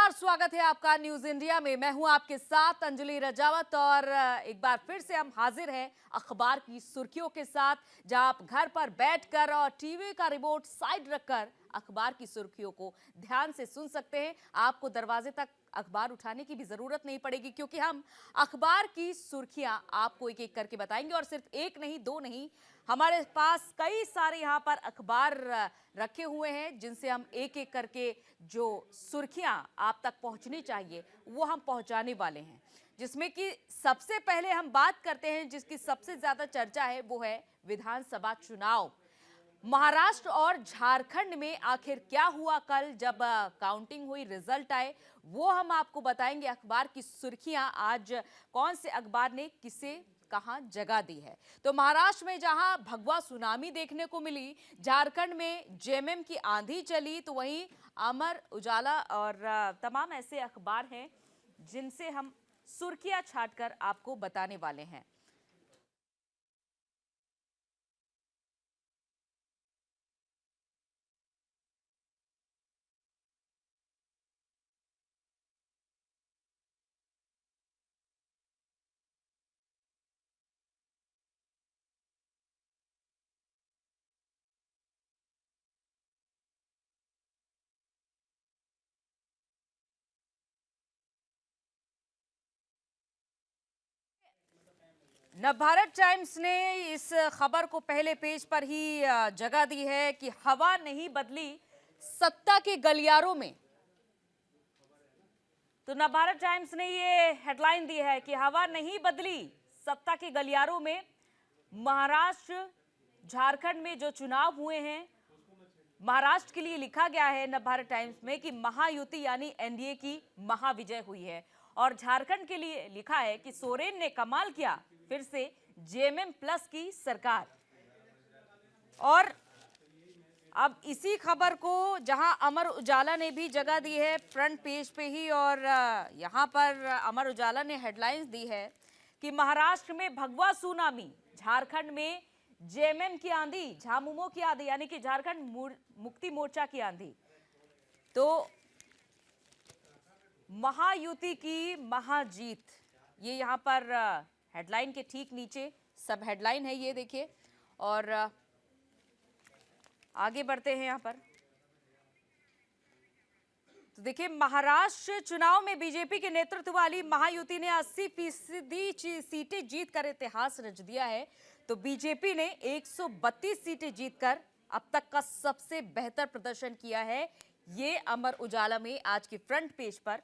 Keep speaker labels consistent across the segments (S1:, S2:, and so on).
S1: नमस्कार, स्वागत है आपका न्यूज इंडिया में। मैं हूं आपके साथ अंजलि रजावत और एक बार फिर से हम हाजिर हैं अखबार की सुर्खियों के साथ, जहां आप घर पर बैठकर और टीवी का रिमोट साइड रखकर अखबार की सुर्खियों को ध्यान से सुन सकते हैं। आपको दरवाजे तक अखबार उठाने की भी जरूरत नहीं पड़ेगी, क्योंकि हम अखबार की सुर्खियां आपको एक एक करके बताएंगे। और सिर्फ एक नहीं, दो नहीं, हमारे पास कई सारे यहाँ पर अखबार रखे हुए हैं, जिनसे हम एक एक करके जो सुर्खियां आप तक पहुंचनी चाहिए वो हम पहुंचाने वाले हैं। जिसमें कि सबसे पहले हम बात करते हैं, जिसकी सबसे ज्यादा चर्चा है, वो है विधानसभा चुनाव। महाराष्ट्र और झारखंड में आखिर क्या हुआ कल जब काउंटिंग हुई, रिजल्ट आए, वो हम आपको बताएंगे। अखबार की सुर्खियां आज कौन से अखबार ने किसे कहां जगह दी है। तो महाराष्ट्र में जहां भगवा सुनामी देखने को मिली, झारखंड में जेएमएम की आंधी चली, तो वहीं अमर उजाला और तमाम ऐसे अखबार हैं जिनसे हम सुर्खियां छांटकर आपको बताने वाले हैं। नवभारत टाइम्स ने इस खबर को पहले पेज पर ही जगह दी है कि हवा नहीं बदली सत्ता के गलियारों में। तो नवभारत टाइम्स ने ये हेडलाइन दी है कि हवा नहीं बदली सत्ता के गलियारों में। महाराष्ट्र झारखंड में जो चुनाव हुए हैं, महाराष्ट्र के लिए लिखा गया है नवभारत टाइम्स में कि महायुति यानी एनडीए की महाविजय हुई है। और झारखंड के लिए लिखा है कि सोरेन ने कमाल किया, फिर से जेएमएम प्लस की सरकार। और अब इसी खबर को जहां अमर उजाला ने भी जगह दी है फ्रंट पेज पे ही, और यहां पर अमर उजाला ने हेडलाइंस दी है कि महाराष्ट्र में भगवा सुनामी, झारखंड में जेएमएम की आंधी, झामुमो की आंधी, यानी कि झारखंड मुक्ति मोर्चा की आंधी। तो महायुति की महाजीत, ये यहाँ पर हेडलाइन के ठीक नीचे सब हेडलाइन है, ये देखिए। और आगे बढ़ते हैं यहाँ पर। तो देखिए, महाराष्ट्र चुनाव में बीजेपी के नेतृत्व वाली महायुति ने 80% सीटें जीतकर इतिहास रच दिया है। तो बीजेपी ने 132 सीटें जीतकर अब तक का सबसे बेहतर प्रदर्शन किया है। ये अमर उजाला में आज की फ्रंट पेज पर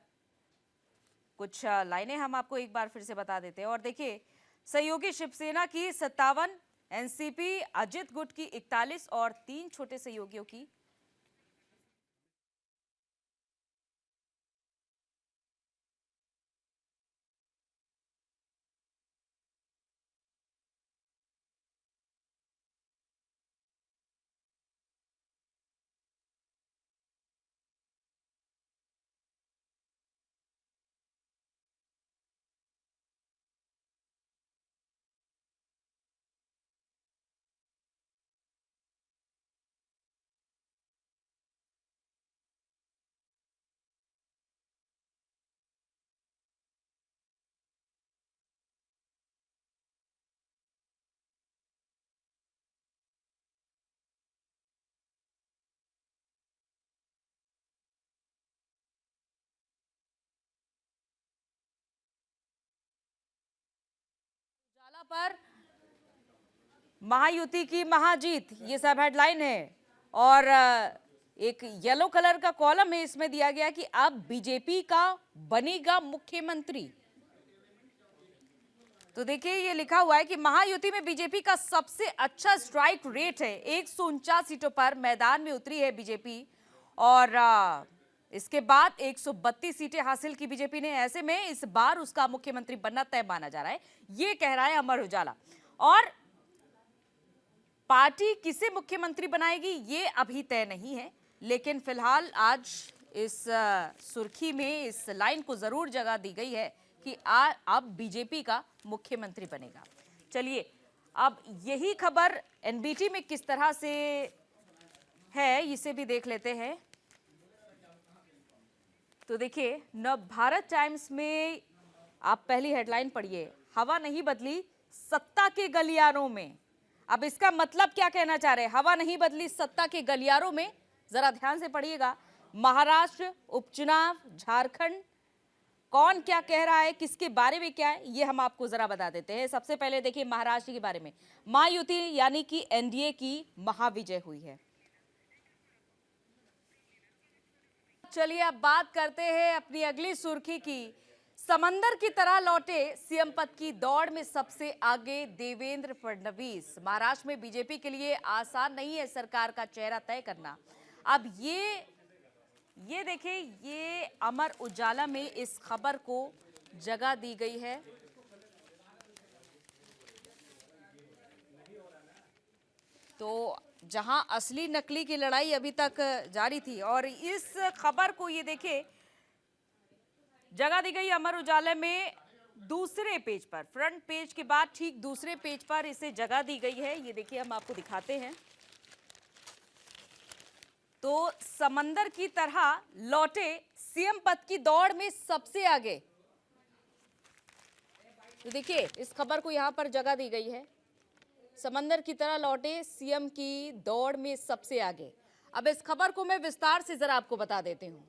S1: कुछ लाइनें हम आपको एक बार फिर से बता देते हैं। और देखिए, सहयोगी शिवसेना की 57, एनसीपी अजित गुट की 41 और 3 छोटे सहयोगियों की उजाला पर महायुति की महाजीत, ये सब हेडलाइन है। और एक येलो कलर का कॉलम है, इसमें दिया गया कि अब बीजेपी का बनेगा मुख्यमंत्री। तो देखिए, ये लिखा हुआ है कि महायुति में बीजेपी का सबसे अच्छा स्ट्राइक रेट है। 149 सीटों पर मैदान में उतरी है बीजेपी, और इसके बाद 132 सीटें हासिल की बीजेपी ने। ऐसे में इस बार उसका मुख्यमंत्री बनना तय माना जा रहा है, ये कह रहा है अमर उजाला। और पार्टी किसे मुख्यमंत्री बनाएगी ये अभी तय नहीं है, लेकिन फिलहाल आज इस सुर्खी में इस लाइन को जरूर जगह दी गई है कि अब बीजेपी का मुख्यमंत्री बनेगा। चलिए, अब यही खबर एनबीटी में किस तरह से है, इसे भी देख लेते हैं। तो देखिए, नव भारत टाइम्स में आप पहली हेडलाइन पढ़िए, हवा नहीं बदली सत्ता के गलियारों में। अब इसका मतलब क्या कहना चाह रहे हैं? हवा नहीं बदली सत्ता के गलियारों में, जरा ध्यान से पढ़िएगा। महाराष्ट्र उपचुनाव, झारखंड, कौन क्या कह रहा है, किसके बारे में क्या है, ये हम आपको जरा बता देते हैं। सबसे पहले देखिए महाराष्ट्र के बारे में, महायुति यानी कि एनडीए की महाविजय हुई है। चलिए अब बात करते हैं अपनी अगली सुर्खी की। समंदर की तरह लौटे सीएम पद की दौड़ में सबसे आगे देवेंद्र फडणवीस। महाराष्ट्र में बीजेपी के लिए आसान नहीं है सरकार का चेहरा तय करना। अब ये देखिए, ये अमर उजाला में इस खबर को जगह दी गई है। तो जहां असली नकली की लड़ाई अभी तक जारी थी, और इस खबर को ये देखिए जगह दी गई अमर उजाला में दूसरे पेज पर, फ्रंट पेज के बाद ठीक दूसरे पेज पर इसे जगह दी गई है। ये देखिए हम आपको दिखाते हैं। तो समंदर की तरह लौटे सीएम पद की दौड़ में सबसे आगे। तो देखिए इस खबर को यहां पर जगह दी गई है, समंदर की तरह लौटे सीएम की दौड़ में सबसे आगे। अब इस खबर को मैं विस्तार से जरा आपको बता देती हूं,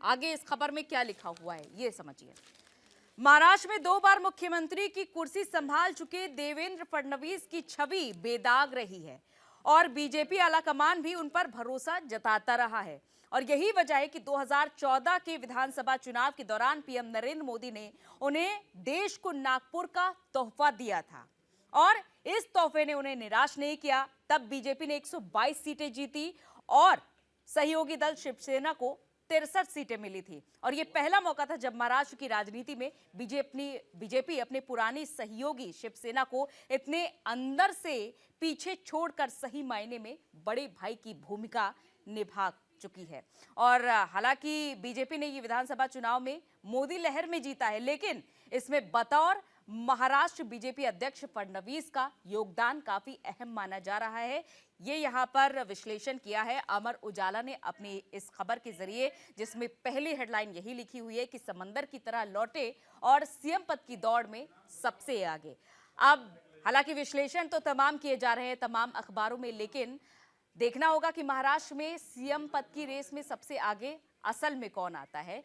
S1: आगे इस खबर में क्या लिखा हुआ है ये समझिए। महाराष्ट्र में 2 बार मुख्यमंत्री की कुर्सी संभाल चुके देवेंद्र फडणवीस की छवि बेदाग रही है और बीजेपी आलाकमान भी उन पर भरोसा जताता रहा है। और यही वजह है कि 2014 के विधानसभा चुनाव के दौरान पीएम नरेंद्र मोदी ने उन्हें देश को नागपुर का तोहफा दिया था और इस तोहफे ने उन्हें निराश नहीं किया। तब बीजेपी ने 122 सीटें जीती और सहयोगी दल शिवसेना को 63 सीटें मिली थी। और ये पहला मौका था जब महाराष्ट्र की राजनीति में बीजेपी अपने पुरानी सहयोगी शिवसेना को इतने अंदर से पीछे छोड़कर सही मायने में बड़े भाई की भूमिका निभा चुकी है। और हालांकि बीजेपी ने ये विधानसभा चुनाव में मोदी लहर में जीता है, लेकिन इसमें बतौर महाराष्ट्र बीजेपी अध्यक्ष फडणवीस का योगदान काफी अहम माना जा रहा है। ये यहां पर विश्लेषण किया है अमर उजाला ने अपनी इस खबर के जरिए, जिसमें पहली हेडलाइन यही लिखी हुई है कि समंदर की तरह लौटे और सीएम पद की दौड़ में सबसे आगे। अब हालांकि विश्लेषण तो तमाम किए जा रहे हैं तमाम अखबारों में, लेकिन देखना होगा कि महाराष्ट्र में सीएम पद की रेस में सबसे आगे असल में कौन आता है।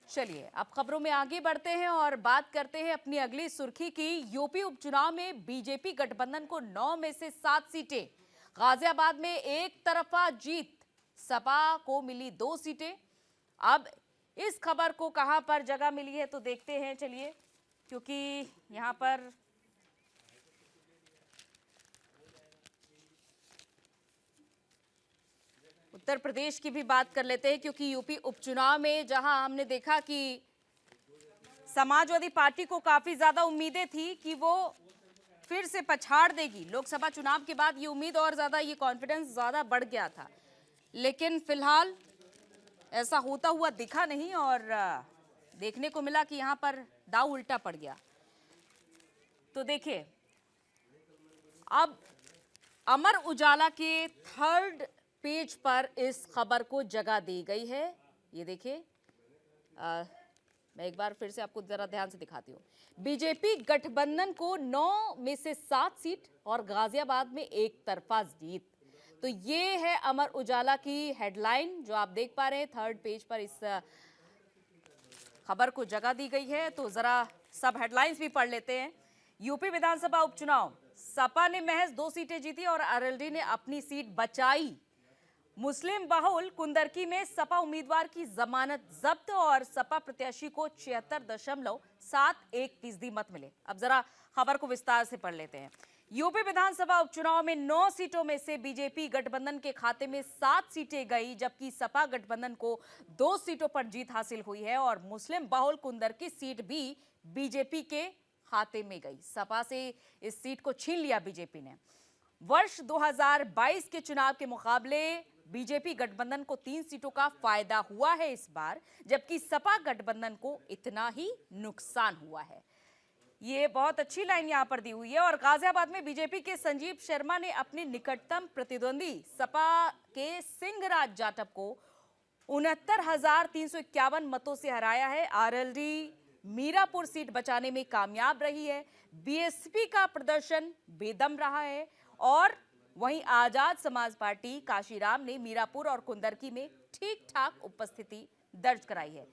S1: चलिए अब खबरों में आगे बढ़ते हैं और बात करते हैं अपनी अगली सुर्खी की। यूपी उपचुनाव में बीजेपी गठबंधन को 9 में से 7 सीटें, गाजियाबाद में एक तरफा जीत, सपा को मिली 2 सीटें। अब इस खबर को कहां पर जगह मिली है तो देखते हैं, चलिए, क्योंकि यहां पर उत्तर प्रदेश की भी बात कर लेते हैं, क्योंकि यूपी उपचुनाव में जहां हमने देखा कि समाजवादी पार्टी को काफी ज्यादा उम्मीदें थी कि वो फिर से पछाड़ देगी लोकसभा चुनाव के बाद, ये उम्मीद और ज्यादा, ये कॉन्फिडेंस ज्यादा बढ़ गया था, लेकिन फिलहाल ऐसा होता हुआ दिखा नहीं और देखने को मिला कि यहां पर दांव उल्टा पड़ गया। तो देखिए अब अमर उजाला के थर्ड पेज पर इस खबर को जगह दी गई है। ये देखिए, मैं एक बार फिर से आपको जरा ध्यान से दिखाती हूँ। बीजेपी गठबंधन को 9 में से 7 सीट और गाजियाबाद में एक तरफा जीत। तो ये है अमर उजाला की हेडलाइन जो आप देख पा रहे हैं, थर्ड पेज पर इस खबर को जगह दी गई है। तो जरा सब हेडलाइंस भी पढ़ लेते हैं। यूपी विधानसभा उपचुनाव, सपा ने महज 2 सीटें जीती और आरएलडी ने अपनी सीट बचाई। मुस्लिम बहुल कुंदरकी में सपा उम्मीदवार की जमानत जब्त और सपा प्रत्याशी को 76.71% मत मिले। अब जरा खबर को विस्तार से पढ़ लेते हैं। यूपी विधानसभा उपचुनाव में 9 सीटों में से बीजेपी गठबंधन के खाते में 7 सीटें गई, जबकि सपा गठबंधन को 2 सीटों पर जीत हासिल हुई है और मुस्लिम बहुल कुंदरकी सीट भी बीजेपी के खाते में गई। सपा से इस सीट को छीन लिया बीजेपी ने। वर्ष 2022 के चुनाव के मुकाबले बीजेपी गठबंधन को 3 सीटों का फायदा हुआ है इस बार, जबकि सपा गठबंधन को इतना ही नुकसान हुआ है। ये बहुत अच्छी लाइन यहां पर दी हुई है। और गाजियाबाद में बीजेपी के संजीव शर्मा ने अपने निकटतम प्रतिद्वंदी सपा के सिंहराज जाटव को 69,351 मतों से हराया है। आरएलडी मीरापुर सीट बचाने में कामयाब रही है। बीएसपी का प्रदर्शन बेदम रहा है और वहीं आजाद समाज पार्टी काशीराम ने मीरापुर और कुंदरकी में ठीक ठाक उपस्थिति दर्ज कराई है।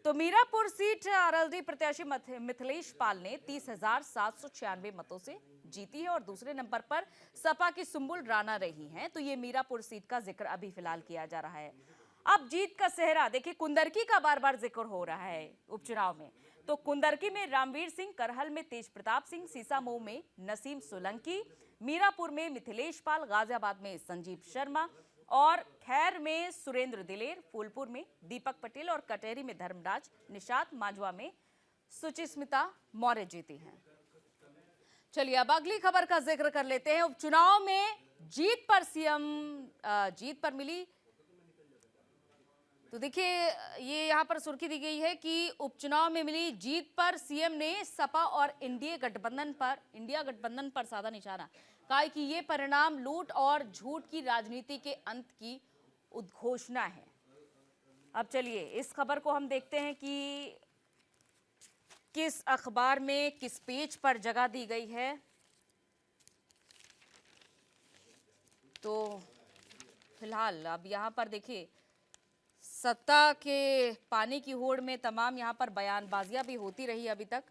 S1: तो मीरापुर सीट आरएलडी प्रत्याशी मिथिलेश पाल ने 30,796 मतों से जीती है और दूसरे नंबर पर सपा की सुंबुल राणा रही हैं। तो ये मीरापुर सीट का जिक्र अभी फिलहाल किया जा रहा है। अब जीत का सेहरा देखिए, कुंदरकी का बार बार जिक्र हो रहा है उपचुनाव में। तो कुंदरकी में रामवीर सिंह, करहल में तेज प्रताप सिंह, सीसामऊ में नसीम सोलंकी, मीरापुर में मिथिलेश पाल, गाजियाबाद में संजीव शर्मा और खैर में सुरेंद्र दिलेर, फूलपुर में दीपक पटेल और कटेरी में धर्मराज निषाद, मांझवा में सुचिस्मिता मौर्य जीती हैं। चलिए अब अगली खबर का जिक्र कर लेते हैं। उपचुनाव में जीत पर सीएम जीत पर मिली, तो देखिए ये यहाँ पर सुर्खी दी गई है कि उपचुनाव में मिली जीत पर सीएम ने सपा और इंडिया गठबंधन पर साधा निशाना। कहा कि ये परिणाम लूट और झूठ की राजनीति के अंत की उद्घोषणा है। अब चलिए इस खबर को हम देखते हैं कि किस अखबार में किस पेज पर जगह दी गई है। तो फिलहाल अब यहाँ पर देखिए, सत्ता के पानी की होड़ में तमाम यहाँ पर बयानबाजियां भी होती रही अभी तक।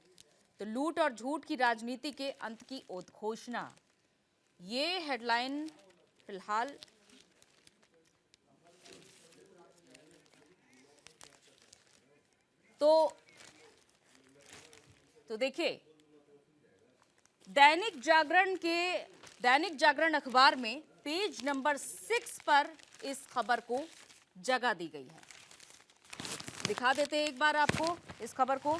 S1: तो लूट और झूठ की राजनीति के अंत की उद्घोषणा, ये हेडलाइन फिलहाल तो देखिए दैनिक जागरण अखबार में पेज नंबर 6 पर इस खबर को जगह दी गई है। दिखा देते हैं एक बार आपको इस खबर को।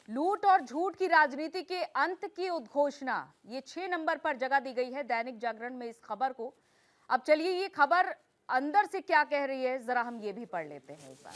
S1: लूट और झूठ की राजनीति के अंत की उद्घोषणा, ये 6 नंबर पर जगह दी गई है दैनिक जागरण में इस खबर को। अब चलिए ये खबर अंदर से क्या कह रही है, जरा हम ये भी पढ़ लेते हैं एक बार।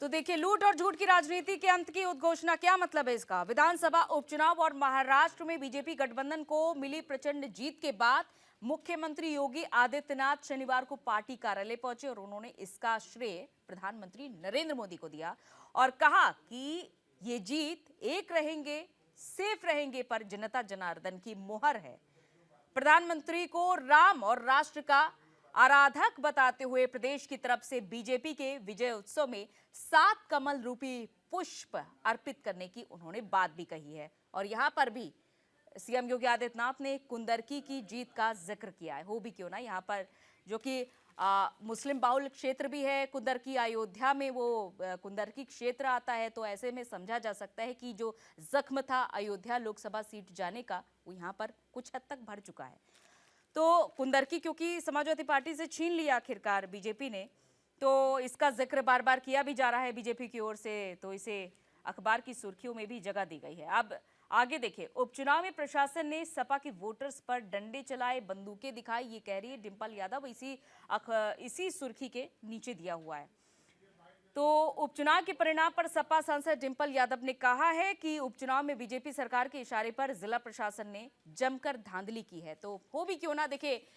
S1: तो देखिए, लूट और झूठ की राजनीति के अंत की उद्घोषणा, क्या मतलब है इसका? विधानसभा उपचुनाव और महाराष्ट्र में बीजेपी गठबंधन को मिली प्रचंड जीत के बाद मुख्यमंत्री योगी आदित्यनाथ शनिवार को पार्टी कार्यालय पहुंचे और उन्होंने इसका श्रेय प्रधानमंत्री नरेंद्र मोदी को दिया और कहा कि ये जीत एक रहेंगे, सेफ रहेंगे पर जनता जनार्दन की मुहर है। प्रधानमंत्री को राम और राष्ट्र का आराधक बताते हुए प्रदेश की तरफ से बीजेपी के विजय उत्सव में 7 कमल रूपी पुष्प अर्पित करने की उन्होंने बात भी कही है। और यहां पर भी सीएम योगी आदित्यनाथ ने कुंदरकी की जीत का जिक्र किया है। हो भी क्यों ना, यहाँ पर जो कि मुस्लिम बाहुल क्षेत्र भी है कुंदरकी, अयोध्या में वो कुंदरकी क्षेत्र आता है, तो ऐसे में समझा जा सकता है कि जो जख्म था अयोध्या लोकसभा सीट जाने का, वो यहाँ पर कुछ हद तक भर चुका है। तो कुंदरकी क्योंकि समाजवादी पार्टी से छीन लिया आखिरकार बीजेपी ने, तो इसका जिक्र बार बार किया भी जा रहा है बीजेपी की ओर से, तो इसे अखबार की सुर्खियों में भी जगह दी गई है। अब आगे देखिए, उपचुनाव में प्रशासन ने सपा के वोटर्स पर डंडे चलाए, बंदूकें दिखाई, ये कह रही है डिंपल यादव, इसी सुर्खी के नीचे दिया हुआ है। तो उपचुनाव के परिणाम पर सपा सांसद डिंपल यादव ने कहा है कि उपचुनाव में बीजेपी सरकार के इशारे पर जिला प्रशासन ने जमकर धांधली की है। तो हो भी क्यों ना, देखिए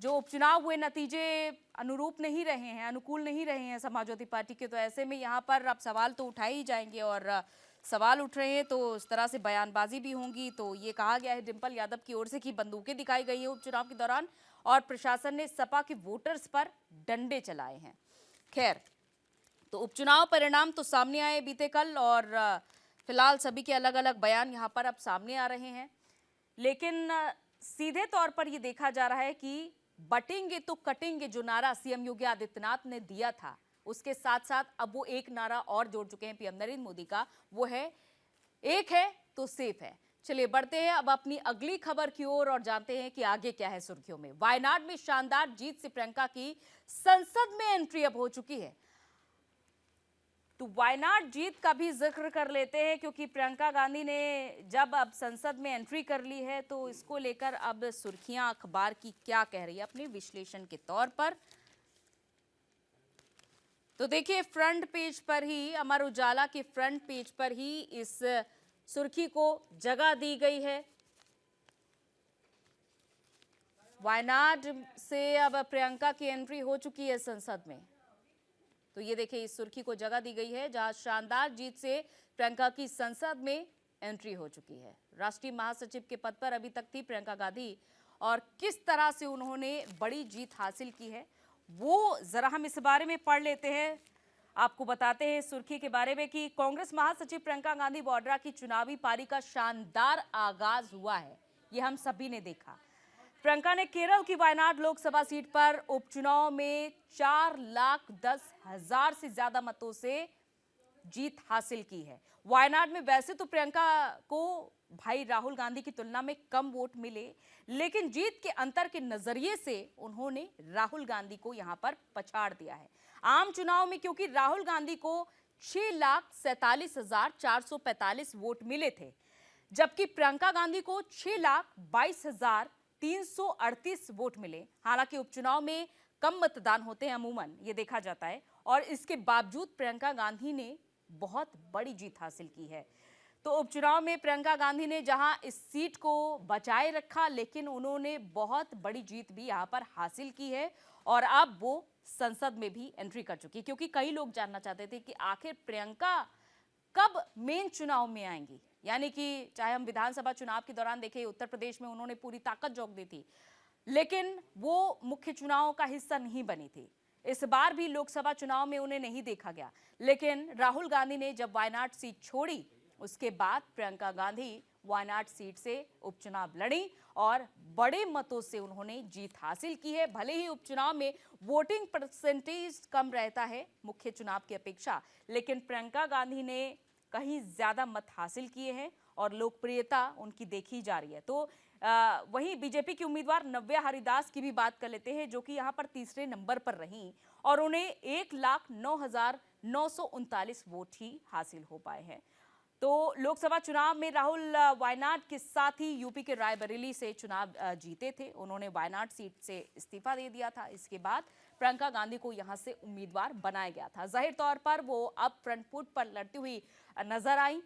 S1: जो उपचुनाव हुए नतीजे अनुरूप नहीं रहे हैं, अनुकूल नहीं रहे हैं समाजवादी पार्टी के, तो ऐसे में यहाँ पर अब सवाल तो उठाए ही जाएंगे और सवाल उठ रहे हैं तो इस तरह से बयानबाजी भी होंगी। तो ये कहा गया है डिंपल यादव की ओर से कि बंदूकें दिखाई गई है उपचुनाव के दौरान और प्रशासन ने सपा के वोटर्स पर डंडे चलाए हैं। खैर, तो उपचुनाव परिणाम तो सामने आए बीते कल और फिलहाल सभी के अलग अलग बयान यहाँ पर अब सामने आ रहे हैं, लेकिन सीधे तौर पर ये देखा जा रहा है कि बटेंगे तो कटेंगे जो नारा सीएम योगी आदित्यनाथ ने दिया था, उसके साथ साथ अब वो एक नारा और जोड़ चुके हैं पीएम नरेंद्र मोदी का, वो है एक है तो सेफ है। चलिए बढ़ते हैं अब अपनी अगली खबर की ओर और जानते हैं कि आगे क्या है सुर्खियों में। वायनाड में शानदार जीत से प्रियंका की संसद में एंट्री अब हो चुकी है। तो वायनाड जीत का भी जिक्र कर लेते हैं क्योंकि प्रियंका गांधी ने जब अब संसद में एंट्री कर ली है तो इसको लेकर अब सुर्खियां अखबार की क्या कह रही है अपने विश्लेषण के तौर पर। तो देखिए, फ्रंट पेज पर ही, अमर उजाला के फ्रंट पेज पर ही इस सुर्खी को जगह दी गई है। वायनाड से अब प्रियंका की एंट्री हो चुकी है संसद में। तो ये देखिए, इस सुर्खी को जगह दी गई है जहां शानदार जीत से प्रियंका की संसद में एंट्री हो चुकी है। राष्ट्रीय महासचिव के पद पर अभी तक थी प्रियंका गांधी, और किस तरह से उन्होंने बड़ी जीत हासिल की है वो जरा हम इस बारे में पढ़ लेते हैं। आपको बताते हैं सुर्खी के बारे में कि कांग्रेस महासचिव प्रियंका गांधी वाड्रा की चुनावी पारी का शानदार आगाज हुआ है, ये हम सभी ने देखा। प्रियंका ने केरल की वायनाड लोकसभा सीट पर उपचुनाव में 4,10,000 से ज्यादा मतों से जीत हासिल की है। वायनाड में वैसे तो प्रियंका को भाई राहुल गांधी की तुलना में कम वोट मिले, लेकिन जीत के अंतर के नजरिए से उन्होंने राहुल गांधी को यहां पर पछाड़ दिया है। आम चुनाव में क्योंकि राहुल गांधी को 6,47,445 वोट मिले थे, जबकि प्रियंका गांधी को 6,22,338 वोट मिले। हालांकि उपचुनाव में कम मतदान होते हैं अमूमन, ये देखा जाता है, और इसके बावजूद प्रियंका गांधी ने बहुत बड़ी जीत हासिल की है। तो उपचुनाव में प्रियंका गांधी ने जहां इस सीट को बचाए रखा, लेकिन उन्होंने बहुत बड़ी जीत भी यहां पर हासिल की है, और अब वो संसद में भी एंट्री कर चुकी है। क्योंकि कई लोग जानना चाहते थे कि आखिर प्रियंका कब मेन चुनाव में आएंगी, यानी कि चाहे हम विधानसभा चुनाव के दौरान देखें, उत्तर प्रदेश में उन्होंने पूरी ताकत झोंक दी थी, लेकिन वो मुख्य चुनाव का हिस्सा नहीं बनी थी। इस बार भी लोकसभा चुनाव में उन्हें नहीं देखा गया, लेकिन राहुल गांधी ने जब वायनाड सीट छोड़ी, उसके बाद प्रियंका गांधी वायनाड सीट से उपचुनाव लड़ी और बड़े मतों से उन्होंने जीत हासिल की है। भले ही उपचुनाव में वोटिंग परसेंटेज कम रहता है मुख्य चुनाव की अपेक्षा, लेकिन प्रियंका गांधी ने कहीं ज्यादा मत हासिल किए हैं और लोकप्रियता उनकी देखी जा रही है। तो वहीं बीजेपी की उम्मीदवार नव्या हरिदास की भी बात कर लेते हैं, जो कि यहां पर तीसरे नंबर पर रहीं और उन्हें 1,09,939 वोट ही हासिल हो पाए हैं। तो लोकसभा चुनाव में राहुल वायनाड के साथ ही यूपी के रायबरेली से चुनाव जीते थे। उन्होंने वायनाड सीट से इस्तीफा दे दिया था। इसके बाद प्रियंका गांधी को यहां से उम्मीदवार बनाया गया था। जाहिर तौर पर वो अब फ्रंट फुट पर लड़ती हुई नजर आई,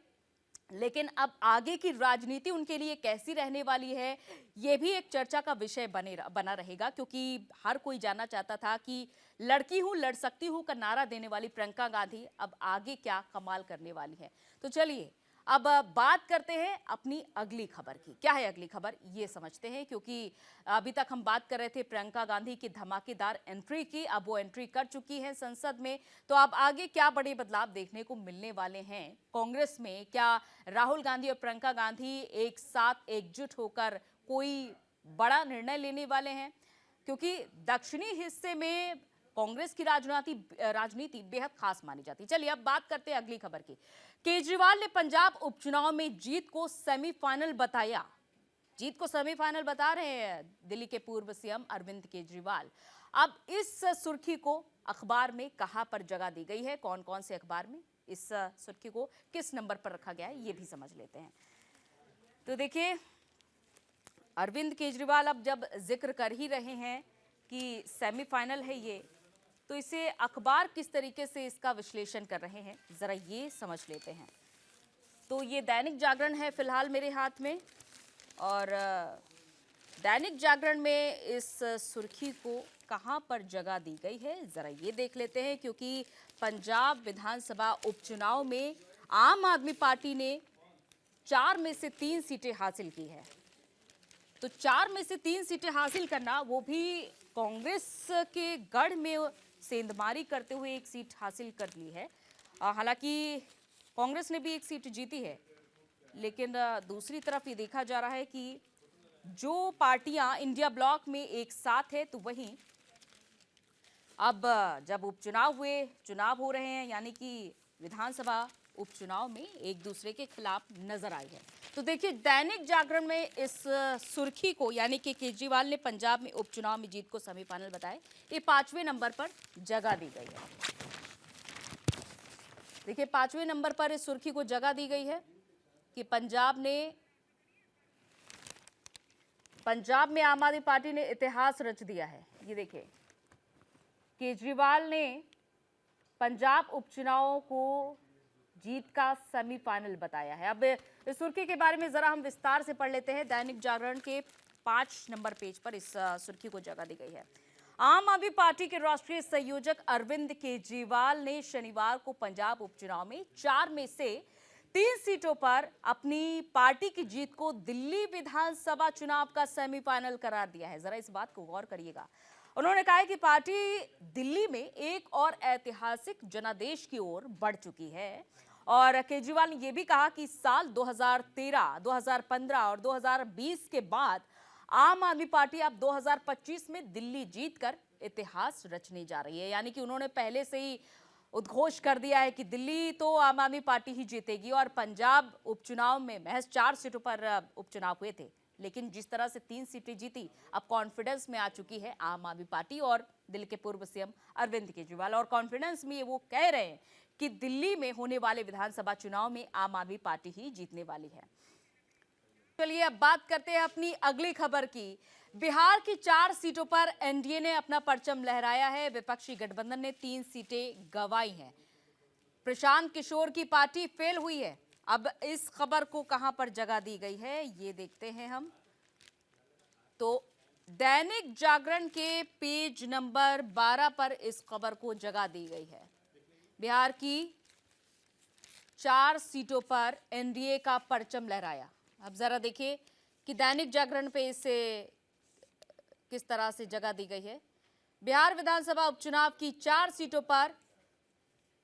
S1: लेकिन अब आगे की राजनीति उनके लिए कैसी रहने वाली है, ये भी एक चर्चा का विषय बना रहेगा। क्योंकि हर कोई जानना चाहता था कि लड़की हूं, लड़ सकती हूं का नारा देने वाली प्रियंका गांधी अब आगे क्या कमाल करने वाली है। तो चलिए अब बात करते हैं अपनी अगली खबर की। क्या है अगली खबर, ये समझते हैं। क्योंकि अभी तक हम बात कर रहे थे प्रियंका गांधी की धमाकेदार एंट्री की, अब वो एंट्री कर चुकी है संसद में। तो अब आगे क्या बड़े बदलाव देखने को मिलने वाले हैं कांग्रेस में? क्या राहुल गांधी और प्रियंका गांधी एक साथ एकजुट होकर कोई बड़ा निर्णय लेने वाले हैं? क्योंकि दक्षिणी हिस्से में कांग्रेस की राजनीति बेहद खास मानी जाती है। चलिए अब बात करते हैं अगली खबर की। केजरीवाल ने पंजाब उपचुनाव में जीत को सेमीफाइनल बताया। जीत को सेमीफाइनल बता रहे हैं दिल्ली के पूर्व सीएम अरविंद केजरीवाल। अब इस सुर्खी को अखबार में कहां पर जगह दी गई है, कौन कौन से अखबार में इस सुर्खी को किस नंबर पर रखा गया है, ये भी समझ लेते हैं। तो देखिए, अरविंद केजरीवाल अब जब जिक्र कर ही रहे हैं कि सेमीफाइनल है ये, तो इसे अखबार किस तरीके से इसका विश्लेषण कर रहे हैं, जरा ये समझ लेते हैं। तो ये दैनिक जागरण है फिलहाल मेरे हाथ में, और दैनिक जागरण में इस सुर्खी को कहां पर जगह दी गई है, जरा ये देख लेते हैं। क्योंकि पंजाब विधानसभा उपचुनाव में आम आदमी पार्टी ने 4 में से 3 सीटें हासिल की है। तो 4 में से 3 सीटें हासिल करना, वो भी कांग्रेस के गढ़ में सेंधमारी करते हुए एक सीट हासिल कर ली है। हालांकि कांग्रेस ने भी एक सीट जीती है, लेकिन दूसरी तरफ ये देखा जा रहा है कि जो पार्टियां इंडिया ब्लॉक में एक साथ है, तो वहीं अब जब चुनाव हो रहे हैं, यानी कि विधानसभा उपचुनाव में एक दूसरे के खिलाफ नजर आई है। तो देखिए, दैनिक जागरण में इस सुर्खी को, यानी कि केजरीवाल ने पंजाब में उपचुनाव में जीत को सेमीफाइनल बताया, ये 5वें नंबर पर जगह दी गई है। देखिए, 5वें नंबर पर इस सुर्खी को जगह दी गई है कि पंजाब में आम आदमी पार्टी ने इतिहास रच दिया है। ये देखिए, केजरीवाल ने पंजाब उपचुनाव को जीत का सेमीफाइनल बताया है। अब इस सुर्खी के बारे में जरा हम विस्तार से पढ़ लेते हैं। दैनिक जागरण के 5 नंबर पेज पर इस सुर्खी को जगह दी गई है। आम आदमी पार्टी के राष्ट्रीय संयोजक अरविंद केजरीवाल ने शनिवार को पंजाब उपचुनाव में 4 में से 3 सीटों पर अपनी पार्टी की जीत को दिल्ली विधानसभा चुनाव का सेमीफाइनल करार दिया है। जरा इस बात को गौर करिएगा। उन्होंने कहा है कि पार्टी दिल्ली में एक और ऐतिहासिक जनादेश की ओर बढ़ चुकी है और केजरीवाल ने यह भी कहा कि साल 2013, 2015 और 2020 के बाद आम आदमी पार्टी अब 2025 में दिल्ली जीतकर इतिहास रचने जा रही है। यानी कि उन्होंने पहले से ही उद्घोष कर दिया है कि दिल्ली तो आम आदमी पार्टी ही जीतेगी और पंजाब उपचुनाव में महज 4 सीटों पर उपचुनाव हुए थे, लेकिन जिस तरह से 3 सीटें जीती, अब कॉन्फिडेंस में आ चुकी है आम आदमी पार्टी और दिल्ली के पूर्व सीएम अरविंद केजरीवाल। और कॉन्फिडेंस में वो कह रहे हैं कि दिल्ली में होने वाले विधानसभा चुनाव में आम आदमी पार्टी ही जीतने वाली है। चलिए अब बात करते हैं अपनी अगली खबर की। बिहार की 4 सीटों पर एनडीए ने अपना परचम लहराया है। विपक्षी गठबंधन ने 3 सीटें गंवाई हैं। प्रशांत किशोर की पार्टी फेल हुई है। अब इस खबर को कहां पर जगह दी गई है ये देखते हैं हम। तो दैनिक जागरण के पेज नंबर 12 पर इस खबर को जगह दी गई है। बिहार की 4 सीटों पर एनडीए का परचम लहराया। अब जरा देखिए कि दैनिक जागरण पे इसे किस तरह से जगह दी गई है। बिहार विधानसभा उपचुनाव की 4 सीटों पर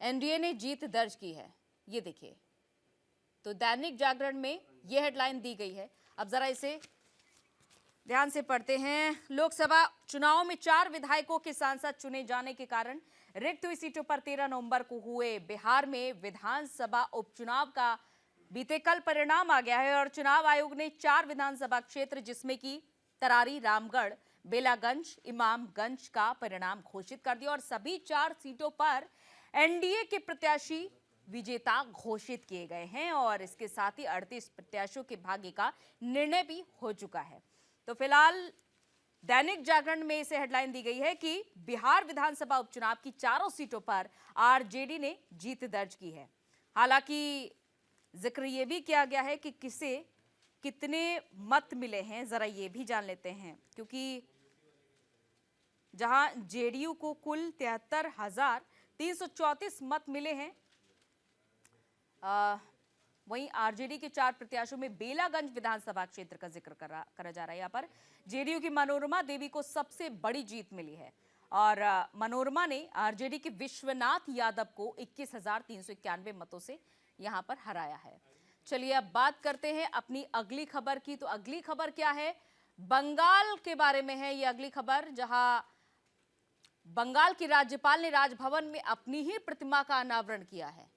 S1: एनडीए ने जीत दर्ज की है। ये देखिए, तो दैनिक जागरण में यह हेडलाइन दी गई है। अब जरा इसे ध्यान से पढ़ते हैं। लोकसभा चुनाव में 4 विधायकों के सांसद चुने जाने के कारण रिक्त हुई सीटों पर 13 नवंबर को हुए बिहार में विधानसभा उपचुनाव का बीते कल परिणाम आ गया है और चुनाव आयोग ने 4 विधानसभा क्षेत्र जिसमें कि तरारी, रामगढ़, बेलागंज, इमामगंज का परिणाम घोषित कर दिया और सभी 4 सीटों पर एनडीए के प्रत्याशी विजेता घोषित किए गए हैं और इसके साथ ही 38 प्रत्याशियों के भाग्य का निर्णय भी हो चुका है। तो फिलहाल दैनिक जागरण में इसे हेडलाइन दी गई है कि बिहार विधानसभा उपचुनाव की 4 सीटों पर आरजेडी ने जीत दर्ज की है। हालांकि जिक्र यह भी किया गया है कि किसे कितने मत मिले हैं, जरा ये भी जान लेते हैं। क्योंकि जहां जेडीयू को कुल 73,334 मत मिले हैं, वहीं आरजेडी के 4 प्रत्याशियों में बेलागंज विधानसभा क्षेत्र का जिक्र करा जा रहा है। यहाँ पर जेडीयू की मनोरमा देवी को सबसे बड़ी जीत मिली है और मनोरमा ने आरजेडी के विश्वनाथ यादव को 21,391 मतों से यहां पर हराया है। चलिए अब बात करते हैं अपनी अगली खबर की। तो अगली खबर क्या है? बंगाल के बारे में है ये अगली खबर, जहां बंगाल की राज्यपाल ने राजभवन में अपनी ही प्रतिमा का अनावरण किया है।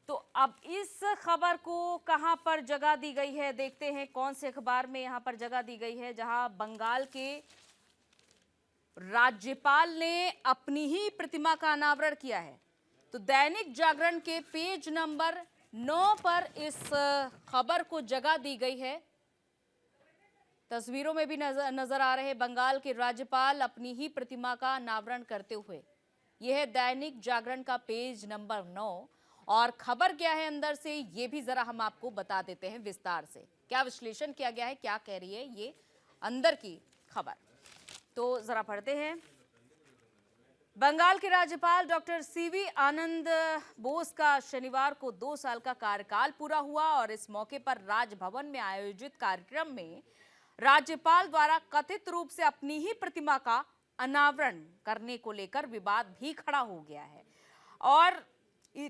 S1: तो अब इस खबर को कहां पर जगह दी गई है, देखते हैं कौन से अखबार में यहां पर जगह दी गई है, जहां बंगाल के राज्यपाल ने अपनी ही प्रतिमा का अनावरण किया है। तो दैनिक जागरण के पेज नंबर 9 पर इस खबर को जगह दी गई है। तस्वीरों में भी नजर आ रहे हैं बंगाल के राज्यपाल अपनी ही प्रतिमा का अनावरण करते हुए। यह है दैनिक जागरण का पेज नंबर 9 और खबर क्या है अंदर से ये भी जरा हम आपको बता देते हैं विस्तार से। क्या विश्लेषण किया गया है, क्या कह रही है ये अंदर की खबर, तो जरा पढ़ते हैं। बंगाल के राज्यपाल डॉक्टर सीवी आनंद बोस का शनिवार को 2 साल का कार्यकाल पूरा हुआ और इस मौके पर राजभवन में आयोजित कार्यक्रम में राज्यपाल द्वारा कथित रूप से अपनी ही प्रतिमा का अनावरण करने को लेकर विवाद भी खड़ा हो गया है और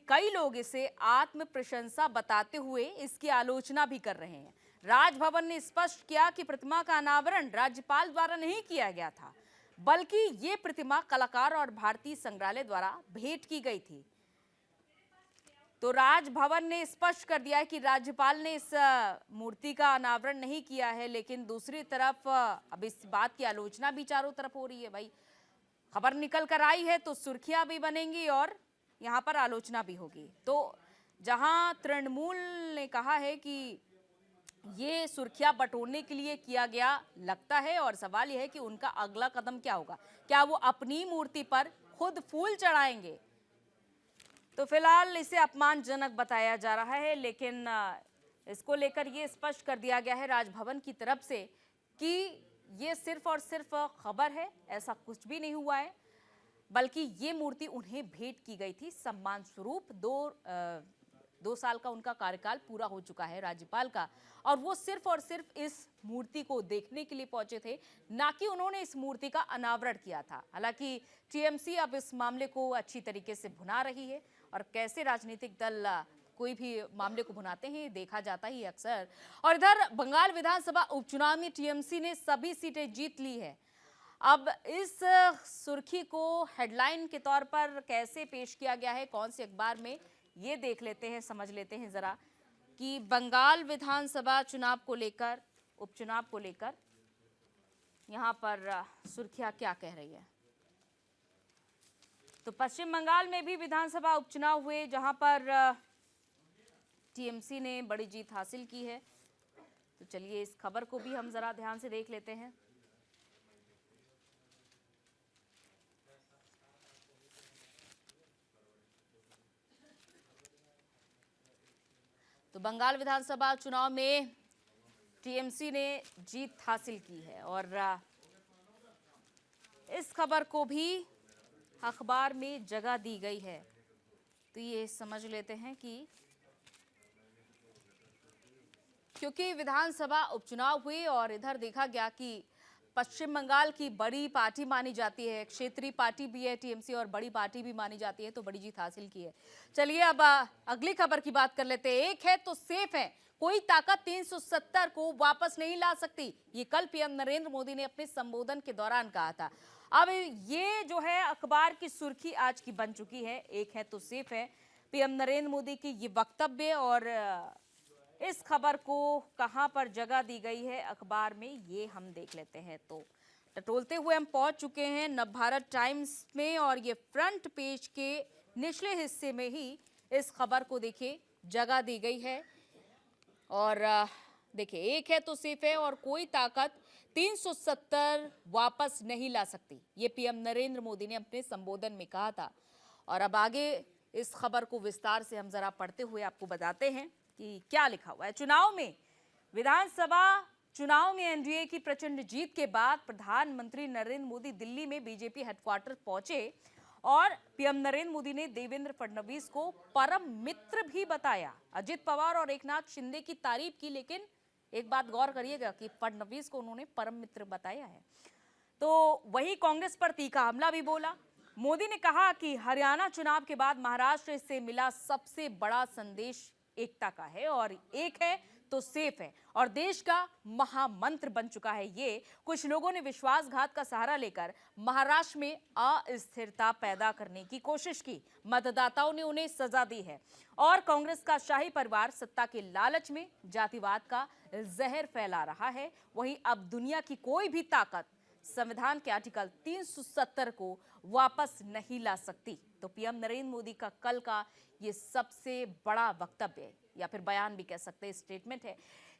S1: कई लोग इसे आत्म प्रशंसा बताते हुए इसकी आलोचना भी कर रहे हैं। राजभवन ने स्पष्ट किया कि प्रतिमा का अनावरण राज्यपाल द्वारा नहीं किया गया था, बल्कि ये प्रतिमा कलाकार और भारतीय संग्रहालय द्वारा भेंट की गई थी। तो राजभवन ने स्पष्ट कर दिया है कि राज्यपाल ने इस मूर्ति का अनावरण नहीं किया है, लेकिन दूसरी तरफ अब इस बात की आलोचना भी चारों तरफ हो रही है। भाई खबर निकल कर आई है तो सुर्खियां भी बनेंगी और यहाँ पर आलोचना भी होगी। तो जहां तृणमूल ने कहा है कि ये सुर्खियां बटोरने के लिए किया गया लगता है और सवाल यह है कि उनका अगला कदम क्या होगा, क्या वो अपनी मूर्ति पर खुद फूल चढ़ाएंगे? तो फिलहाल इसे अपमानजनक बताया जा रहा है, लेकिन इसको लेकर ये स्पष्ट कर दिया गया है राजभवन की तरफ से कि ये सिर्फ और सिर्फ खबर है, ऐसा कुछ भी नहीं हुआ है, बल्कि ये मूर्ति उन्हें भेंट की गई थी सम्मान स्वरूप। 2 साल का उनका कार्यकाल पूरा हो चुका है राज्यपाल का, और वो सिर्फ और सिर्फ इस मूर्ति को देखने के लिए पहुंचे थे, ना कि उन्होंने इस मूर्ति का अनावरण किया था। हालांकि टीएमसी अब इस मामले को अच्छी तरीके से भुना रही है, और कैसे राजनीतिक दल कोई भी मामले को भुनाते हैं देखा जाता ही अक्सर। और इधर बंगाल विधानसभा उपचुनाव में टीएमसी ने सभी सीटें जीत ली है। अब इस सुर्खी को हेडलाइन के तौर पर कैसे पेश किया गया है, कौन से अखबार में, ये देख लेते हैं, समझ लेते हैं जरा कि बंगाल विधानसभा चुनाव को लेकर, उपचुनाव को लेकर यहां पर सुर्खियां क्या कह रही है। तो पश्चिम बंगाल में भी विधानसभा उपचुनाव हुए, जहां पर टीएमसी ने बड़ी जीत हासिल की है। तो चलिए इस खबर को भी हम जरा ध्यान से देख लेते हैं। तो बंगाल विधानसभा चुनाव में टीएमसी ने जीत हासिल की है, और इस खबर को भी अखबार में जगह दी गई है। तो ये समझ लेते हैं कि क्योंकि विधानसभा उपचुनाव हुए और इधर देखा गया कि पश्चिम बंगाल की बड़ी पार्टी मानी जाती है, क्षेत्रीय पार्टी भी है टीएमसी और बड़ी पार्टी भी मानी जाती है, तो बड़ी जीत हासिल की है। चलिए अब अगली खबर की बात कर लेते हैं। एक है तो सेफ है, कोई ताकत 370 को वापस नहीं ला सकती, ये कल पीएम नरेंद्र मोदी ने अपने संबोधन के दौरान कहा था। अब ये जो है अखबार की सुर्खी आज की बन चुकी है, एक है तो सेफ है, पीएम नरेंद्र मोदी की ये वक्तव्य, और इस खबर को कहां पर जगह दी गई है अखबार में, ये हम देख लेते हैं। तो टटोलते हुए हम पहुंच चुके हैं नवभारत टाइम्स में, और ये फ्रंट पेज के निचले हिस्से में ही इस खबर को देखिए जगह दी गई है। और देखिए, एक है तो सेफ है और कोई ताकत 370 वापस नहीं ला सकती, ये पीएम नरेंद्र मोदी ने अपने संबोधन में कहा था। और अब आगे इस खबर को विस्तार से हम जरा पढ़ते हुए आपको बताते हैं कि क्या लिखा हुआ है। चुनाव में, विधानसभा चुनाव में एनडीए की प्रचंड जीत के बाद प्रधानमंत्री नरेंद्र मोदी दिल्ली में बीजेपी हेडक्वार्टर पहुंचे, और पीएम नरेंद्र मोदी ने देवेंद्र फडणवीस को परम मित्र भी बताया। अजित पवार और एकनाथ शिंदे की तारीफ की, लेकिन एक बात गौर करिएगा कि फडणवीस को उन्होंने परम मित्र बताया है। तो वही कांग्रेस पर तीखा हमला भी बोला। मोदी ने कहा कि हरियाणा चुनाव के बाद महाराष्ट्र से मिला सबसे बड़ा संदेश एकता का है, और एक है तो सेफ है, और देश का महामंत्र बन चुका है ये। कुछ लोगों ने विश्वासघात का सहारा लेकर महाराष्ट्र में अस्थिरता पैदा करने की कोशिश की, मतदाताओं ने उन्हें सजा दी है, और कांग्रेस का शाही परिवार सत्ता के लालच में जातिवाद का जहर फैला रहा है। वहीं अब दुनिया की कोई भी ताकत संविधान के आर्टिकल 370 को वापस नहीं ला सकती। तो पीएम नरेंद्र मोदी का कल का ये सबसे बड़ा वक्तव्य है, या फिर बयान भी कह सकते हैं, स्टेटमेंट है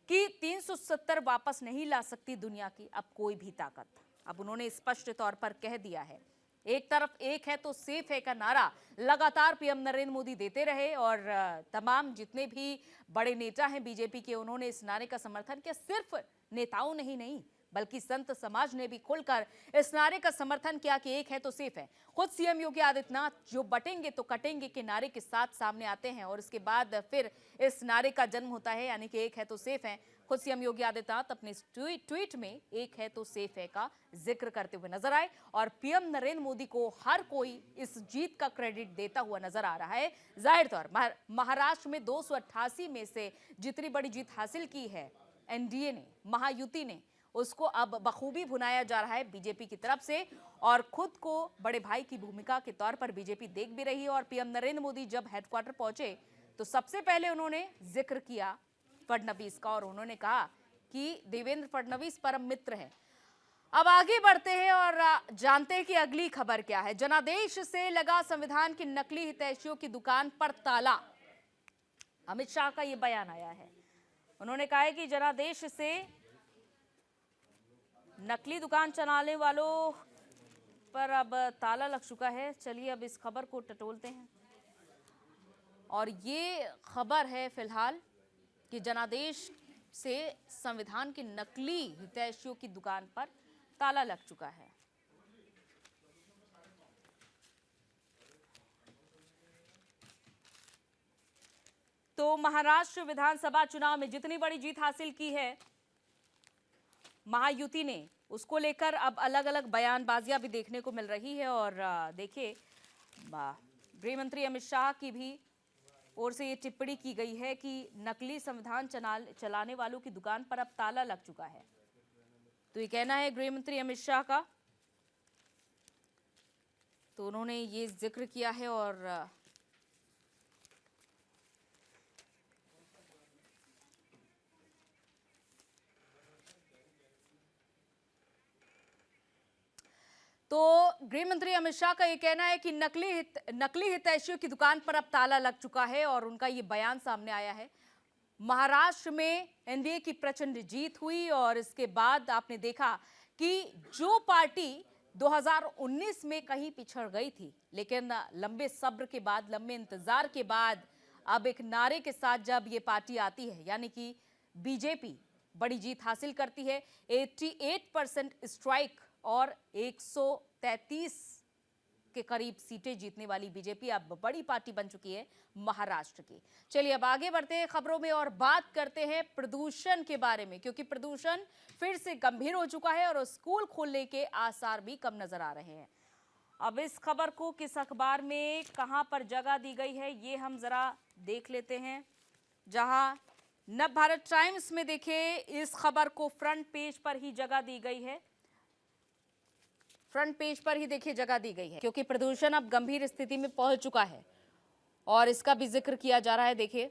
S1: कि 370 वापस नहीं ला सकती दुनिया की अब कोई भी ताकत। अब उन्होंने स्पष्ट तौर पर कह दिया है। एक तरफ एक है तो सेफ है का नारा लगातार पीएम नरेंद्र मोदी देते रहे, और तमाम जितने भी बड़े नेता हैं बीजेपी के, उन्होंने इस नारे का समर्थन किया। सिर्फ नेताओं ने ही नहीं, बल्कि संत समाज ने भी खुलकर इस नारे का समर्थन किया कि एक है तो सेफ है। खुद सीएम योगी आदित्यनाथ जो बटेंगे तो कटेंगे के नारे के साथ सामने आते हैं, और इसके बाद फिर इस नारे का जन्म होता है, यानी कि एक है तो सेफ है। खुद सीएम योगी आदित्यनाथ अपने ट्वीट में एक है तो सेफ है का जिक्र करते हुए नजर आए, और पीएम नरेंद्र मोदी को हर कोई इस जीत का क्रेडिट देता हुआ नजर आ रहा है। जाहिर तौर महाराष्ट्र में 288 में से जितनी बड़ी जीत हासिल की है एनडीए ने, महायुति ने, उसको अब बखूबी भुनाया जा रहा है बीजेपी की तरफ से, और खुद को बड़े भाई की भूमिका के तौर पर बीजेपी देख भी रही है। और पीएम नरेंद्र मोदी जब हेडक्वार्टर पहुंचे तो सबसे पहले उन्होंने जिक्र किया फडणवीस का, और उन्होंने कहा कि देवेंद्र फडणवीस परम मित्र है। अब आगे बढ़ते हैं और जानते हैं कि अगली खबर क्या है। जनादेश से लगा संविधान की नकली हितैषियों की दुकान पर ताला, अमित शाह का यह बयान आया है। उन्होंने कहा है कि जनादेश से नकली दुकान चलाने वालों पर अब ताला लग चुका है। चलिए अब इस खबर को टटोलते हैं, और ये खबर है फिलहाल कि जनादेश से संविधान के नकली हितैषियों की दुकान पर ताला लग चुका है। तो महाराष्ट्र विधानसभा चुनाव में जितनी बड़ी जीत हासिल की है महायुति ने, उसको लेकर अब अलग अलग बयानबाजियां भी देखने को मिल रही है। और देखिए, गृह मंत्री अमित शाह की भी ओर से ये टिप्पणी की गई है कि नकली संविधान चलाने वालों की दुकान पर अब ताला लग चुका है। तो ये कहना है गृह मंत्री अमित शाह का, तो उन्होंने ये जिक्र किया है। और तो गृह मंत्री अमित शाह का यह कहना है कि नकली हितैषियों की दुकान पर अब ताला लग चुका है और उनका ये बयान सामने आया है। महाराष्ट्र में एनडीए की प्रचंड जीत हुई और इसके बाद आपने देखा कि जो पार्टी 2019 में कहीं पिछड़ गई थी, लेकिन लंबे सब्र के बाद, लंबे इंतजार के बाद अब एक नारे के साथ जब ये पार्टी आती है, यानी कि बीजेपी बड़ी जीत हासिल करती है। 88% स्ट्राइक और 133 के करीब सीटें जीतने वाली बीजेपी अब बड़ी पार्टी बन चुकी है महाराष्ट्र की। चलिए अब आगे बढ़ते हैं खबरों में और बात करते हैं प्रदूषण के बारे में, क्योंकि प्रदूषण फिर से गंभीर हो चुका है और स्कूल खोलने के आसार भी कम नजर आ रहे हैं। अब इस खबर को किस अखबार में कहां पर जगह दी गई है ये हम जरा देख लेते हैं। जहां नवभारत टाइम्स में देखिए, इस खबर को फ्रंट पेज पर ही जगह दी गई है। फ्रंट पेज पर ही देखिए जगह दी गई है, क्योंकि प्रदूषण अब गंभीर स्थिति में पहुंच चुका है और इसका भी जिक्र किया जा रहा है। देखिए,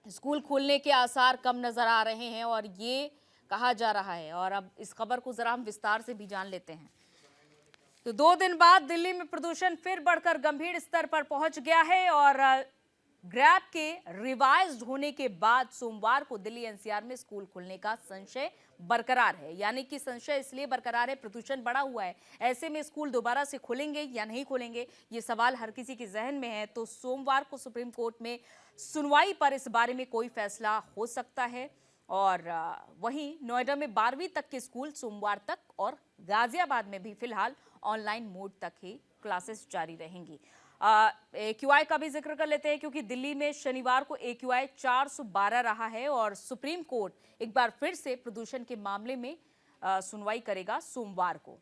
S1: स्कूल खुलने के आसार कम नजर आ रहे हैं और ये कहा जा रहा है। और अब इस खबर को जरा हम विस्तार से भी जान लेते हैं। तो 2 दिन बाद दिल्ली में प्रदूषण फिर बढ़कर गंभीर स्तर पर पहुंच गया है और ग्रैब के रिवाइज्ड होने के बाद सोमवार को दिल्ली एनसीआर में स्कूल खुलने का संशय बरकरार है। यानी कि संशय इसलिए बरकरार है, प्रदूषण बढ़ा हुआ है, ऐसे में स्कूल दोबारा से खुलेंगे या नहीं खुलेंगे, ये सवाल हर किसी के जहन में है। तो सोमवार को सुप्रीम कोर्ट में सुनवाई पर इस बारे में कोई फैसला हो सकता है। और वहीं नोएडा में 12वीं तक के स्कूल सोमवार तक और गाजियाबाद में भी फिलहाल ऑनलाइन मोड तक ही क्लासेस जारी रहेंगी। AQI का भी जिक्र कर लेते हैं, क्योंकि दिल्ली में शनिवार को AQI 412 रहा है और सुप्रीम कोर्ट एक बार फिर से प्रदूषण के मामले में सुनवाई करेगा सोमवार को।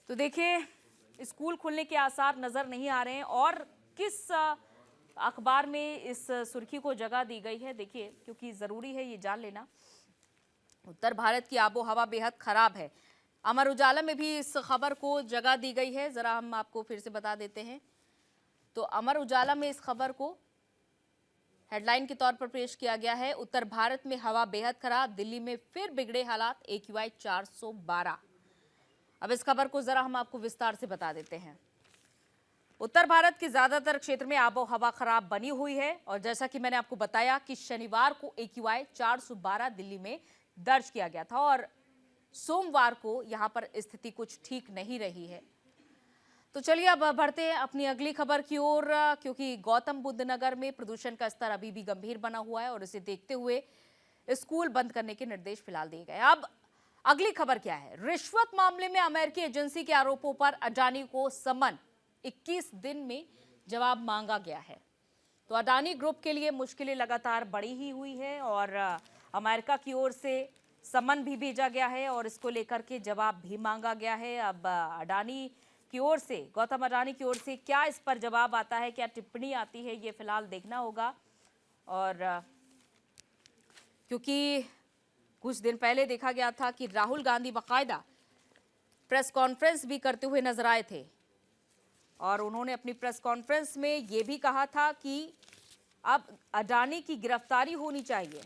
S1: तो देखिए, स्कूल खुलने के आसार नजर नहीं आ रहे हैं। और किस अखबार में इस सुर्खी को जगह दी गई है, देखिए, क्योंकि जरूरी है ये जान लेना। उत्तर भारत की आबो हवा बेहद खराब है, अमर उजाला में भी इस खबर को जगह दी गई है। जरा हम आपको फिर से बता देते हैं। तो अमर उजाला में इस खबर को हेडलाइन के तौर पर पेश किया गया है, उत्तर भारत में हवा बेहद खराब, दिल्ली में फिर बिगड़े हालात, AQI 412। अब इस खबर को जरा हम आपको विस्तार से बता देते हैं। उत्तर भारत के ज्यादातर क्षेत्र में आबो हवा खराब बनी हुई है और जैसा कि मैंने आपको बताया कि शनिवार को AQI 412 दिल्ली में दर्ज किया गया था और सोमवार को यहां पर स्थिति कुछ ठीक नहीं रही है। तो चलिए अब बढ़ते हैं अपनी अगली खबर की ओर, क्योंकि गौतम बुद्ध नगर में प्रदूषण का स्तर अभी भी गंभीर बना हुआ है और इसे देखते हुए स्कूल बंद करने के निर्देश फिलहाल दिए गए। अब अगली खबर क्या है, रिश्वत मामले में अमेरिकी एजेंसी के आरोपों पर अडानी को समन, 21 दिन में जवाब मांगा गया है। तो अडानी ग्रुप के लिए मुश्किलें लगातार बढ़ी ही हुई है और अमेरिका की ओर से समन भी भेजा गया है और इसको लेकर के जवाब भी मांगा गया है। अब अडानी की ओर से, गौतम अडानी की ओर से क्या इस पर जवाब आता है, क्या टिप्पणी आती है, ये फिलहाल देखना होगा। और क्योंकि कुछ दिन पहले देखा गया था कि राहुल गांधी बाकायदा प्रेस कॉन्फ्रेंस भी करते हुए नजर आए थे और उन्होंने अपनी प्रेस कॉन्फ्रेंस में ये भी कहा था कि अब अडानी की गिरफ्तारी होनी चाहिए।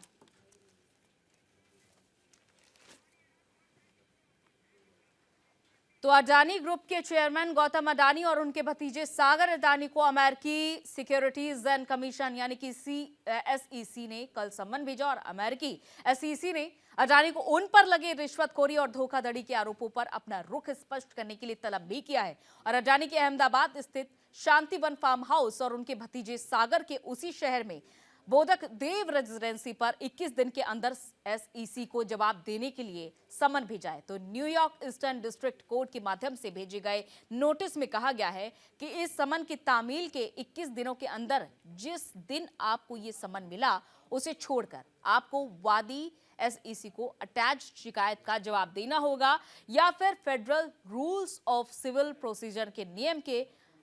S1: तो अडानी ग्रुप के चेयरमैन गौतम अडानी और उनके भतीजे सागर अडानी को अमेरिकी सिक्योरिटीज एंड कमीशन यानी कि SEC ने कल सम्मन भेजा और अमेरिकी SEC ने अडानी को उन पर लगे रिश्वतखोरी और धोखाधड़ी के आरोपों पर अपना रुख स्पष्ट करने के लिए तलब भी किया है। और अडानी के अहमदाबाद स्थित शांतिवन फार्म हाउस और उनके भतीजे सागर के उसी शहर में बोधक देव रेजिडेंसी पर 21 दिन के अंदर एसईसी को जवाब देने के लिए समन भेजा है। तो न्यूयॉर्क ईस्टर्न डिस्ट्रिक्ट कोर्ट के माध्यम से भेजे गए नोटिस में कहा गया है कि इस समन की तामील के 21 दिनों के अंदर जिस दिन आपको ये समन मिला उसे छोड़कर आपको वादी एसईसी को अटैच शिकायत का जवाब देना होगा या फिर federal rules of civil procedure के नियम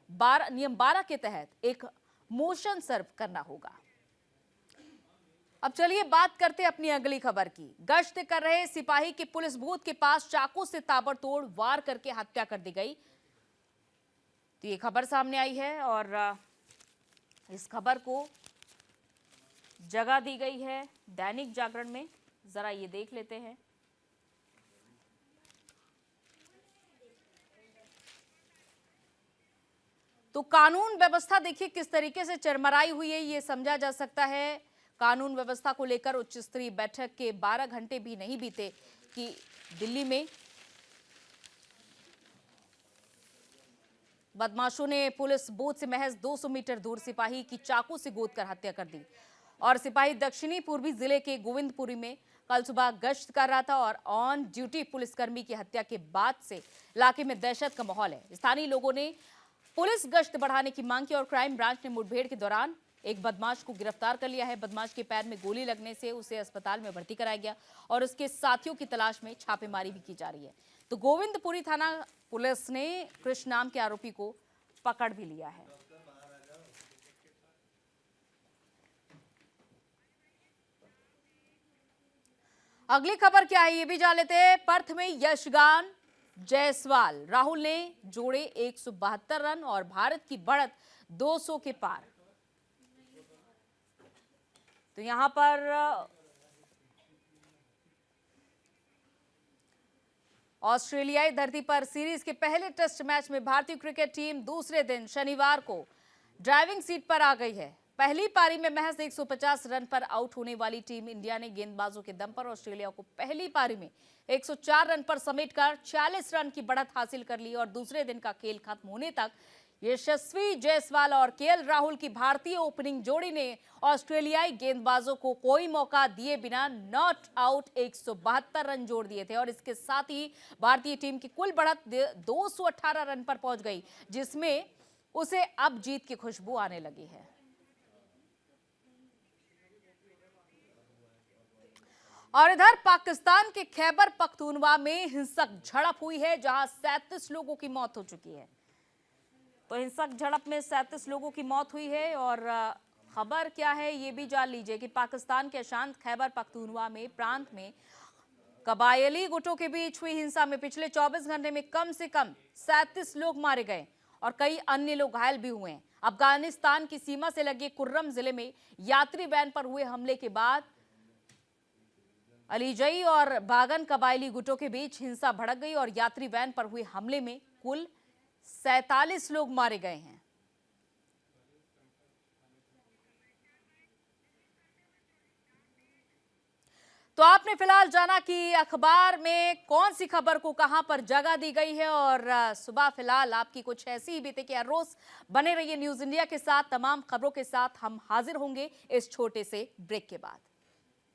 S1: 12 के तहत एक मोशन सर्व करना होगा। अब चलिए बात करते हैं अपनी अगली खबर की। गश्त कर रहे सिपाही की पुलिस बूथ के पास चाकू से ताबड़तोड़ वार करके हत्या कर दी गई। तो ये खबर सामने आई है और इस खबर को जगह दी गई है दैनिक जागरण में। जरा ये देख लेते हैं। तो कानून व्यवस्था देखिए किस तरीके से चरमराई हुई है, ये समझा जा सकता है। कानून व्यवस्था को लेकर उच्च स्तरीय बैठक के 12 घंटे भी नहीं बीते कि दिल्ली में बदमाशों ने पुलिस बूथ से महज 200 मीटर दूर सिपाही की चाकू से गोदकर हत्या कर दी। और सिपाही दक्षिणी पूर्वी जिले के गोविंदपुरी में कल सुबह गश्त कर रहा था और ऑन ड्यूटी पुलिसकर्मी की हत्या के बाद से इलाके में दहशत का माहौल है। स्थानीय लोगों ने पुलिस गश्त बढ़ाने की मांग की और क्राइम ब्रांच ने मुठभेड़ के दौरान एक बदमाश को गिरफ्तार कर लिया है। बदमाश के पैर में गोली लगने से उसे अस्पताल में भर्ती कराया गया और उसके साथियों की तलाश में छापेमारी भी की जा रही है। तो गोविंदपुरी थाना पुलिस ने कृष्ण नाम के आरोपी को पकड़ भी लिया है। अगली खबर क्या है ये भी जान लेते हैं। पर्थ में यशगान जायसवाल राहुल ने जोड़े 172 रन और भारत की बढ़त 200 के पार। तो यहां पर ऑस्ट्रेलियाई धरती पर सीरीज के पहले टेस्ट मैच में भारतीय क्रिकेट टीम दूसरे दिन शनिवार को ड्राइविंग सीट पर आ गई है। पहली पारी में महज 150 रन पर आउट होने वाली टीम इंडिया ने गेंदबाजों के दम पर ऑस्ट्रेलिया को पहली पारी में 104 रन पर समेटकर 40 रन की बढ़त हासिल कर ली और दूसरे दिन का खेल खत्म होने तक यशस्वी जायसवाल और केएल राहुल की भारतीय ओपनिंग जोड़ी ने ऑस्ट्रेलियाई गेंदबाजों को कोई मौका दिए बिना नॉट आउट 172 रन जोड़ दिए थे और इसके साथ ही भारतीय टीम की कुल बढ़त 218 रन पर पहुंच गई, जिसमें उसे अब जीत की खुशबू आने लगी है। और इधर पाकिस्तान के खैबर पख्तूनवा में हिंसक झड़प हुई है जहां 37 लोगों की मौत हो चुकी है। तो हिंसक झड़प में 37 लोगों की मौत हुई है और खबर क्या है ये भी जान लीजिए कि पाकिस्तान के अशांत खैबर पख्तूनवा में प्रांत में कबायली गुटों के बीच हुई हिंसा में पिछले 24 घंटे में कम से कम 37 लोग मारे गए और कई अन्य लोग घायल भी हुए हैं। अफगानिस्तान की सीमा से लगे कुर्रम जिले में यात्री वैन पर हुए हमले के बाद अलीजई और बागन कबायली गुटों के बीच हिंसा भड़क गई और यात्री वैन पर हुए हमले में कुल 47 लोग मारे गए हैं। तो आपने फिलहाल जाना कि अखबार में कौन सी खबर को कहां पर जगह दी गई है और सुबह फिलहाल आपकी कुछ ऐसी ही बीते कि हर रोज बने रहिए न्यूज इंडिया के साथ। तमाम खबरों के साथ हम हाजिर होंगे इस छोटे से ब्रेक के बाद।